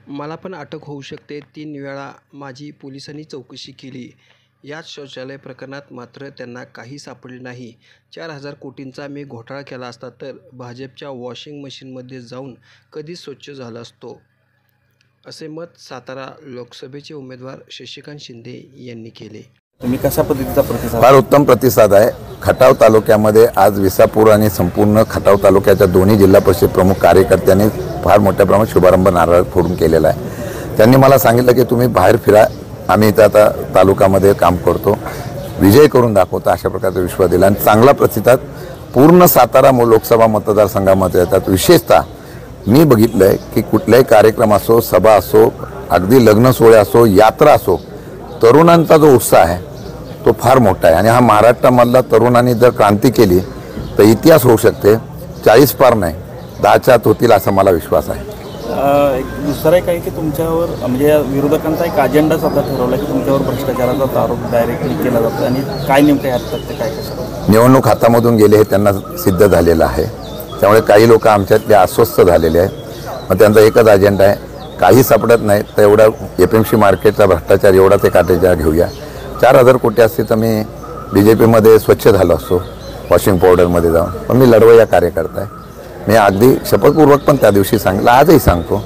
मला पण अटक होऊ शकते. 3 वेळा माझी पोलिसांनी चौकशी केली. याच शौचालय प्रकरणात मात्र त्यांना काही सापडले नाही. 4,000 कोटींचा मी घोटाळा केला असता तर भाजपच्या वॉशिंग मशीनमध्ये जाऊन कधीच स्वच्छ झालो असतो, असे मत सातारा लोकसभेचे उमेदवार शशिकांत शिंदे यांनी केले. तुम्ही कशा पद्धतीचा प्रतिसाद? फार उत्तम प्रतिसाद आहे. खटाव तालुक्यामध्ये आज विसापूर आणि संपूर्ण खटाव तालुक्याच्या दोन्ही जिल्हा परिषद प्रमुख कार्यकर्त्यांनी फार मोठ्या प्रमाणात शुभारंभ नारळ फोडून केलेला आहे. त्यांनी मला सांगितलं की तुम्ही बाहेर फिरा, आम्ही इथं आता तालुक्यामध्ये काम करतो, विजय करून दाखवतो, अशा प्रकारचा विश्वास दिला. आणि चांगला प्रतिसाद पूर्ण सातारा लोकसभा मतदारसंघामध्ये येतात. विशेषतः मी बघितलं आहे की कुठलाही कार्यक्रम असो, सभा असो, अगदी लग्न सोहळे असो, यात्रा असो, तरुणांचा जो उत्साह आहे तो फार मोठा आहे. आणि हा महाराष्ट्रामधला तरुणांनी जर क्रांती केली तर इतिहास होऊ शकते. 40 पार नाही, 10च्या आत होतील असा मला विश्वास आहे. दुसरं एक आहे की तुमच्यावर म्हणजे विरोधकांचा एक अजेंडाच आता ठरवला की तुमच्यावर भ्रष्टाचाराचा आरोप डायरेक्टली केला जातो. आणि काय नेमकं यात ते काय कसं निवडणूक हातामधून गेले हे त्यांना सिद्ध झालेलं आहे. त्यामुळे काही लोक आमच्यातले अस्वस्थ झालेले आहेत. मग त्यांचा एकच अजेंडा आहे, काही सापडत नाही तर एवढा FMC मार्केटचा भ्रष्टाचार एवढा ते काटेचा घेऊया. 4,000 कोटी असते तर मी BJPमध्ये स्वच्छ झालो असतो वॉशिंग पावडरमध्ये जाऊन. पण मी लढवय्या कार्यकर्ता आहे. मी अगदी शपथपूर्वक पण त्या दिवशी सांगितलं, आजही सांगतो,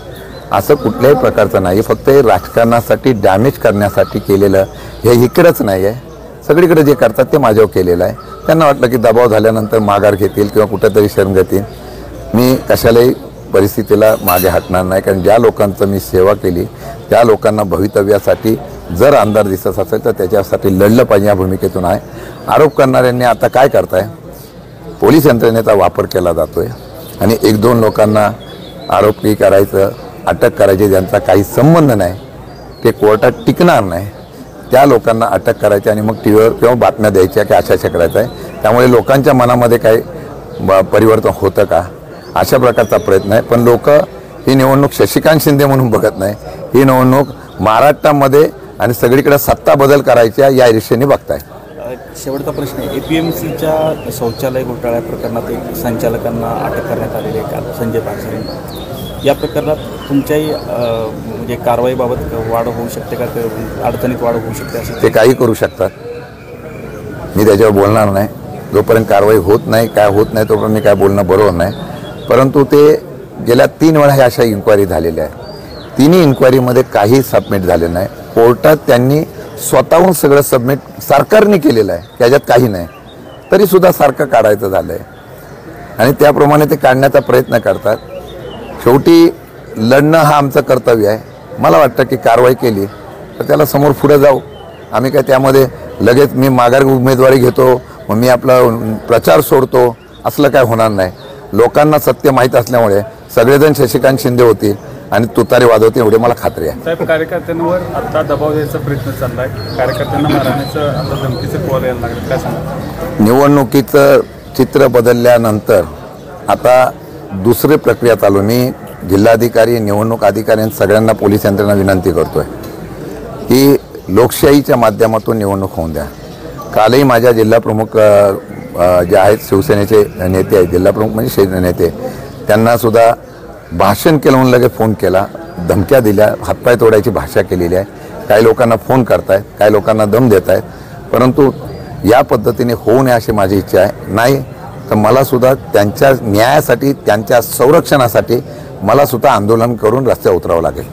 असं कुठल्याही प्रकारचं नाही. फक्त हे राजकारणासाठी डॅमेज करण्यासाठी केलेलं हे इकडेच नाही आहे, सगळीकडे जे करतात ते माझ्यावर केलेलं आहे. त्यांना वाटलं की दबाव झाल्यानंतर माघार घेतील किंवा कुठेतरी शरण घेतील. मी कशालाही परिस्थितीला मागे हटणार नाही. कारण ज्या लोकांचं मी सेवा केली त्या लोकांना भवितव्यासाठी जर आमदार दिसत असेल तर त्याच्यासाठी लढलं पाहिजे या भूमिकेतून आहे. आरोप करणाऱ्यांनी आता काय करताय, पोलीस यंत्रणेचा वापर केला जातो आहे आणि 1-2 लोकांना आरोपी करायचं, अटक करायची, ज्यांचा काही संबंध नाही, ते कोर्टात टिकणार नाही, त्या लोकांना अटक करायची आणि मग TVवर किंवा बातम्या द्यायच्या की अशा करायचं आहे. त्यामुळे लोकांच्या मनामध्ये काही परिवर्तन होतं का अशा प्रकारचा प्रयत्न आहे. पण लोक ही निवडणूक शशिकांत शिंदे म्हणून बघत नाही, ही निवडणूक महाराष्ट्रामध्ये आणि सगळीकडे सत्ता बदल करायच्या या दिशेने बघताय. शेवटचा प्रश्न आहे, APMCच्या शौचालय घोटाळ्या प्रकरणात एक संचालकांना अटक करण्यात आलेली आहे काल, संजय पानसरे. या प्रकरणात तुमच्याही म्हणजे कारवाईबाबत वाढ होऊ शकते का, अडचणीत वाढ होऊ शकते असं? ते काही करू शकतात, मी त्याच्यावर बोलणार नाही. जोपर्यंत कारवाई होत नाही, काय होत नाही, तोपर्यंत मी काय बोलणं बरोबर नाही. परंतु ते गेल्या 3 वेळा ह्या अशा इन्क्वायरी झालेल्या आहेत. तिन्ही इन्क्वायरीमध्ये काही सबमिट झाले नाही. कोर्टात त्यांनी स्वतःहून सगळं सबमिट सरकारने केलेलं आहे, त्याच्यात काही नाही, तरीसुद्धा सारखं काढायचं झालं आहे आणि त्याप्रमाणे ते काढण्याचा प्रयत्न करतात. शेवटी लढणं हा आमचं कर्तव्य आहे. मला वाटतं की कारवाई केली तर त्याला समोर पुढे जाऊ. आम्ही काय त्यामध्ये लगेच मी माघार उमेदवारी घेतो, मग मी आपला प्रचार सोडतो, असलं काय होणार नाही. लोकांना सत्य माहीत असल्यामुळे सगळेजण शशिकांत शिंदे होतील आणि तुतारी वाजवते एवढी मला खात्री आहे. साहेब, कार्यकर्त्यांवर आता दबाव द्यायचा प्रयत्न चालला आहे, कार्यकर्त्यांना मारण्याचं आता धमकीचं कॉल यायला लागलं, काय सांगा? निवडणुकीचं चित्र बदलल्यानंतर आता दुसरी प्रक्रिया चालू. मी जिल्हाधिकारी, निवडणूक अधिकारी सगळ्यांना पोलीस यंत्रणा विनंती करतोय की लोकशाहीच्या माध्यमातून निवडणूक होऊन द्या. कालही माझ्या जिल्हाप्रमुख जे आहेत शिवसेनेचे नेते आहेत, जिल्हाप्रमुख म्हणजे नेते, त्यांनासुद्धा भाषण केलं म्हणून लगेच फोन केला, धमक्या दिल्या, हातपाय तोडायची भाषा केलेली आहे. काही लोकांना फोन करतायत, काही लोकांना दम देत आहेत. परंतु या पद्धतीने होऊ नये अशी माझी इच्छा आहे. नाही तर मलासुद्धा त्यांच्या न्यायासाठी, त्यांच्या संरक्षणासाठी मलासुद्धा आंदोलन करून रस्त्यावर उतरावं लागेल.